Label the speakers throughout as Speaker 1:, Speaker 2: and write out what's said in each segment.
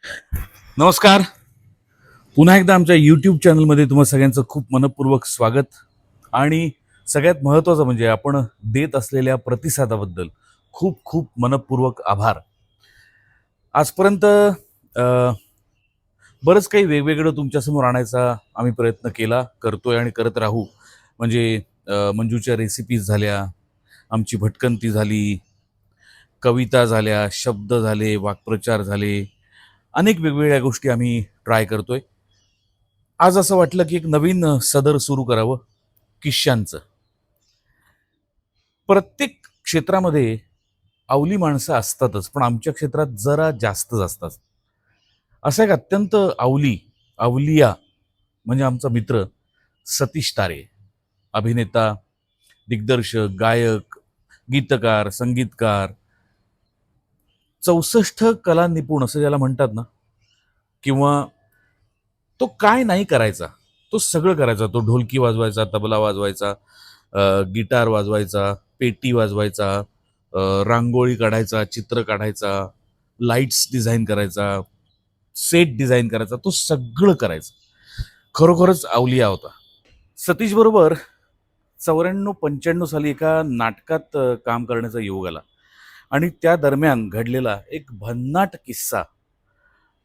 Speaker 1: नमस्कार. पुन्हा एकदा आमच्या यूट्यूब चॅनलमध्ये तुम्हा सगळ्यांचं खूप मनपूर्वक स्वागत. आणि सगळ्यात महत्त्वाचं म्हणजे आपण देत असलेल्या प्रतिसादाबद्दल खूप खूप मनपूर्वक आभार. आजपर्यंत बरंच काही वेगवेगळं तुमच्यासमोर आणायचा आम्ही प्रयत्न केला, करतोय आणि करत राहू. म्हणजे मंजूच्या रेसिपीज झाल्या, आमची भटकंती झाली, कविता झाल्या, शब्द झाले, वाक्प्रचार झाले, अनेक वेगवेगळ्या गोष्टी आम्ही ट्राय करतोय. आज असं वाटलं की एक नवीन सदर सुरू करावं, किश्श्यांचं. प्रत्येक क्षेत्रामध्ये अवली माणसं असतातच, पण आमच्या क्षेत्रात जरा जास्तच असतात. असा एक अत्यंत अवलिया म्हणजे आमचा मित्र सतीश तारे. अभिनेता, दिग्दर्शक, गायक, गीतकार, संगीतकार, 64 कला निपुण असं ज्याला म्हणतात ना, किंवा तो काय नाही करायचा, तो सगळं करायचा. तो ढोलकी वाजवायचा, तबला वाजवायचा, गिटार वाजवायचा, पेटी वाजवायचा, रांगोळी काढायचा, चित्र काढायचा, लाईट्स डिझाईन करायचा, सेट डिझाईन करायचा, तो सगळं करायचा. खरोखरच अवलिया होता. सतीश बरोबर 94-95 साली एका नाटकात काम करण्याचा योग आला. आणि त्या दरम्यान घडलेला एक भन्नाट किस्सा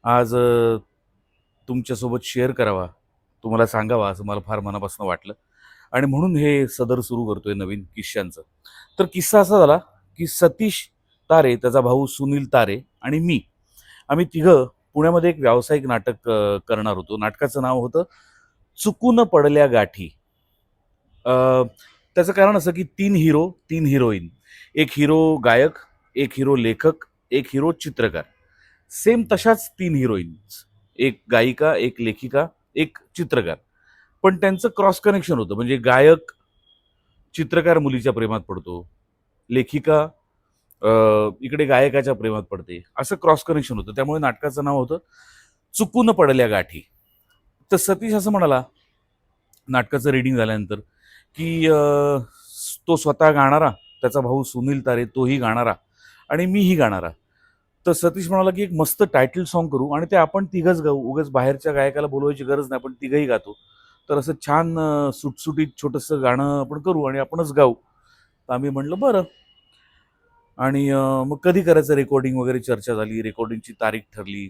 Speaker 1: आज तुमच्यासोबत शेअर करावा, तुम्हाला सांगावा असं मला फार मनापासून वाटलं. आणि म्हणून हे सदर सुरू करतोय नवीन किश्श्यांचं. तर किस्सा असा झाला की सतीश तारे, त्याचा भाऊ सुनील तारे आणि मी, आम्ही तिघं पुण्यामध्ये एक व्यावसायिक नाटक करणार होतो. नाटकाचं नाव होतं चुकून पडल्या गाठी. अ, त्याचं कारण असं की 3 हिरो, 3 हिरोईन. एक हिरो गायक, एक हिरो लेखक, एक हिरो चित्रकार. सेम तशाच 3 हिरोईन्स. एक गायिका, एक लेखिका, एक चित्रकार. पण त्यांचं क्रॉस कनेक्शन होतं. म्हणजे गायक, चित्रकार मुलीच्या प्रेमात पडतो. लेखिका इकडे गायकाच्या प्रेमात पडते. असं क्रॉस कनेक्शन होतं. त्यामुळे नाटकाचं नाव होतं चुकून पडल्या गाठी. तर सतीश असं म्हणाला नाटकाचं रीडिंग झाल्यानंतर की तो स्वतः गाणारा, त्याचा भाऊ सुनील तारे तोही गाणारा आणि मीही गाणारा. तर सतीश म्हणाला की एक मस्त टायटल सॉन्ग करू आणि ते आपण तिघंच गाऊ. उगाच बाहेरच्या गायकाला बोलवायची गरज नाही, आपण तिघंही गातो. तर असं छान सुटसुटीत छोटंसं गाणं आपण करू आणि आपणच गाऊ. तर आम्ही म्हणलं बरं. आणि मग कधी करायचं रेकॉर्डिंग वगैरे चर्चा झाली, रेकॉर्डिंगची तारीख ठरली.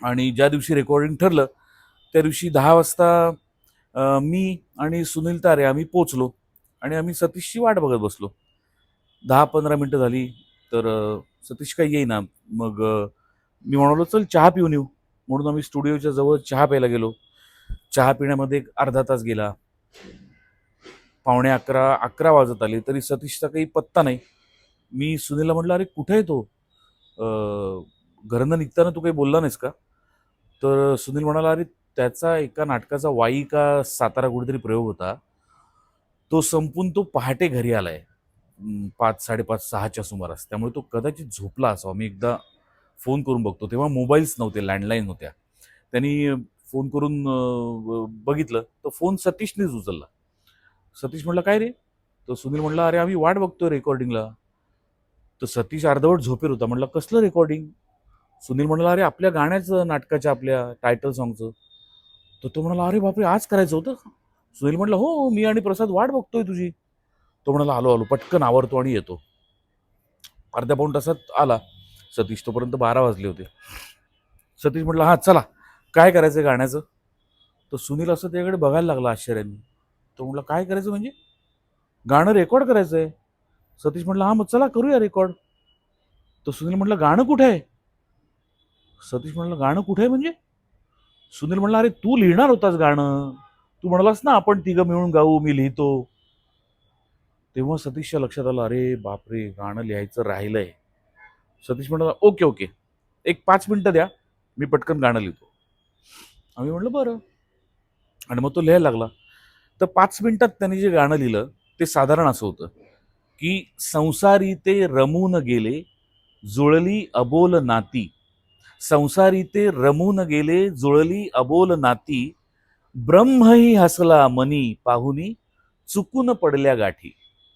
Speaker 1: आणि ज्या दिवशी रेकॉर्डिंग ठरलं त्या दिवशी 10 वाजता मी आणि सुनील तारे आम्ही पोचलो आणि आम्ही सतीशची वाट बघत बसलो. 10-15 मिनटं झाली तर सतीश काही येईना. मग मी म्हणालो चल चहा पिऊन येऊ. म्हणून आम्ही स्टुडिओच्या जवळ चहा प्यायला गेलो. चहा पिण्यामध्ये एक अर्धा तास गेला. 11:45 वाजत आले तरी सतीशचा काही पत्ता नाही. मी सुनीलला म्हटलं अरे कुठे आहे तो? घरनं निघताना तू काही बोलला नाहीस का? तर सुनील म्हणाला अरे त्याचा एका नाटकाचा वाई का सातारा कुठेतरी प्रयोग होता. तो संपून तो पहाटे घरी आलाय. 5, 5:30, 6च्या सुमारास. त्यामुळे तो कदाचित झोपला असावा. मी एकदा फोन करून बघतो. तेव्हा मोबाईल्स नव्हते, लँडलाईन होत्या. त्यांनी फोन करून बघितलं तर फोन सतीशनेच उचलला. सतीश म्हटलं काय रे? तर सुनील म्हटलं अरे आम्ही वाट बघतोय रेकॉर्डिंगला. तर सतीश अर्धवट झोपेत होता. म्हटलं कसलं रेकॉर्डिंग? सुनील म्हणाला अरे आपल्या गाण्याचं, नाटकाच्या आपल्या टायटल सॉन्गचं. तर तो म्हणाला अरे बापरे आज करायचं होतं? सुनील म्हटलं हो, मी आणि प्रसाद वाट बघतोय तुझी. तो म्हणाला आलो आलो, पटकन आवरतो आणि येतो. अर्ध्या पाऊण तासात आला सतीश. तोपर्यंत 12 वाजले होते. सतीश म्हटलं हा चला काय करायचं गाण्याचं? तर सुनील असं त्याकडे बघायला लागला आश्चर्याने. तो म्हटलं काय करायचं म्हणजे? गाणं रेकॉर्ड करायचंय. सतीश म्हटलं हा मग चला करूया रेकॉर्ड. तर सुनील म्हटलं गाणं कुठे आहे? सतीश म्हटलं गाणं कुठे आहे म्हणजे? सुनील म्हणला अरे तू लिहिणार होतास गाणं. तू म्हणालास ना आपण तिघं मिळून गाऊ, मी लिहितो. तेव्हा सतीशच्या लक्षात आलं अरे बापरे गाणं लिहायचं राहिलंय. सतीश म्हणाला ओके ओके, एक 5 मिनिटं द्या, मी पटकन गाणं लिहितो. आम्ही म्हटलं बरं. आणि मग तो लिहायला लागला. तर 5 मिनिटात त्याने जे गाणं लिहिलं ते साधारण असं होतं की संसारी ते रमून गेले, जुळली अबोल नाती. संसारी ते रमून गेले, जुळली अबोल नाती. ब्रह्मही हसला मनी पाहुनी, चुकून पडल्या गाठी.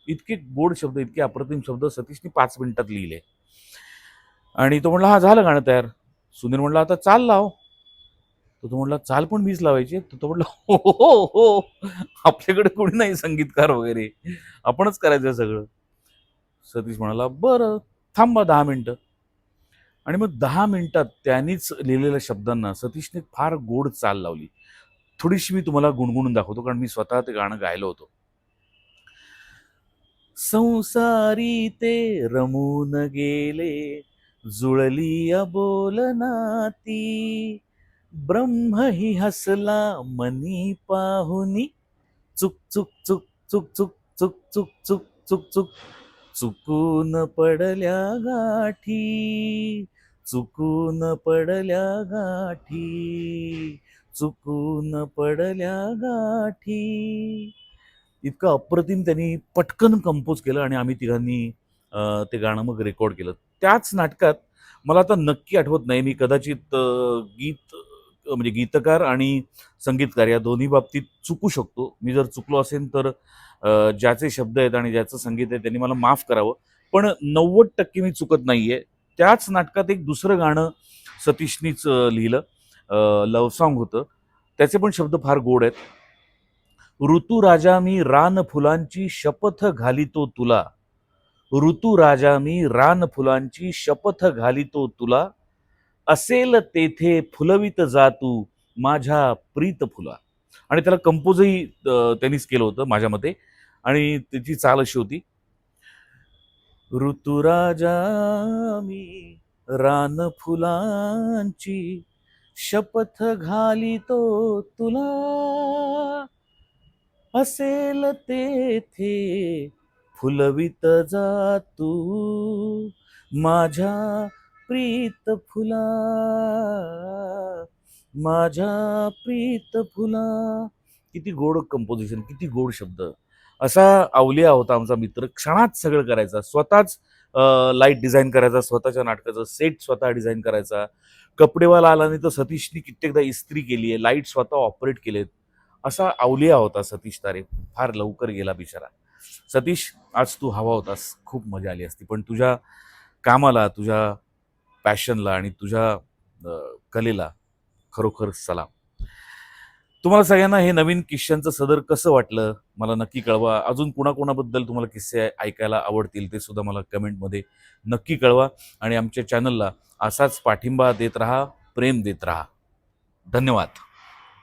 Speaker 1: इतके गोड शब्द, इतके अप्रतिम शब्द सतीशने 5 मिनिटात लिहिले. आणि तो म्हणला हा झालं गाणं तयार. सुनील म्हणला आता चाल लाव. तर तो म्हणला चाल पण मीच लावायची. तर तो म्हणला हो हो हो हो. आपल्याकडे कोणी नाही संगीतकार वगैरे, आपणच करायचं सगळं. सतीश म्हणाला बरं थांबा 10 मिनिटं. आणि मग 10 मिनिटात त्यांनीच लिहिलेल्या शब्दांना सतीशने फार गोड चाल लावली. थोडीशी मी तुम्हाला गुणगुणून दाखवतो, कारण मी स्वतः ते गाणं गायलं होतं. संसारी ते रमून गेले, जुळली अबोलनाती, ब्रह्मही हसला मनी पाहुनी, चुक चुक चुक चुक चुक चुक चुक चुक चुक चुक, चुकून पडल्या गाठी, चुकून पडल्या गाठी, चुकून पडल्या गाठी. इतकं अप्रतिम त्यांनी पटकन कंपोज केलं आणि आम्ही तिघांनी ते गाणं मग रेकॉर्ड केलं. त्याच नाटकात मला आता नक्की आठवत नाही, मी कदाचित म्हणजे गीतकार आणि संगीतकार या दोन्ही बाबतीत चुकू शकतो. मी जर चुकलो असेल तर ज्याचे शब्द आहेत आणि ज्याचं संगीत आहे त्यांनी मला माफ करावं. पण 90% मी चुकत नाहीये. त्याच नाटकात एक दुसरं गाणं सतीशनीच लिहिलं. लव्ह सॉन्ग होतं. त्याचे पण शब्द फार गोड आहेत. ऋतुराजा मी रान फुलांची शपथ घालितो तुला, ऋतुराजा मी रान फुलांची शपथ घालितो तुला, असेल तेथे फुलवित जा तू माझ्या प्रीत फुला. आणि त्याला कंपोजही त्यांनीच केलं होतं माझ्या मते. आणि त्याची चाल अशी होती, ऋतुराजा मी रान फुलांची शपथ घालितो तुला, असेल तेथे फुलवित जा तू माझ्या प्रीत फुला, माझ्या प्रीत फुला. किती गोड कंपोजिशन, किती गोड शब्द. असा अवलिया होता आमचा मित्र. क्षणात सगळं करायचा, स्वतःच लाईट डिझाईन करायचा, स्वतःच्या नाटकाचं सेट स्वतः डिझाईन करायचा. कपडेवाला आला नाही तर सतीशनी कित्येकदा इस्त्री केली आहे, लाईट स्वतः ऑपरेट केलेत. असा अवलिया होता सतीश तारे. फार लवकर गेला बिचारा. सतीश, आज तू हवा होतास, खूप मजा आली असती, पण तुझ्या कामाला, तुझ्या पॅशनला आणि तुझ्या कलेला खरोखर सलाम. तुम्हाला सगळ्यांना हे नवीन किस्स्यांचं सदर कसं वाटलं मला नक्की कळवा. अजून कुणाकुणाबद्दल तुम्हाला किस्से ऐकायला आवडतील ते सुद्धा मला कमेंटमध्ये नक्की कळवा. आणि आमच्या चॅनलला असाच पाठिंबा देत राहा, प्रेम देत राहा. धन्यवाद.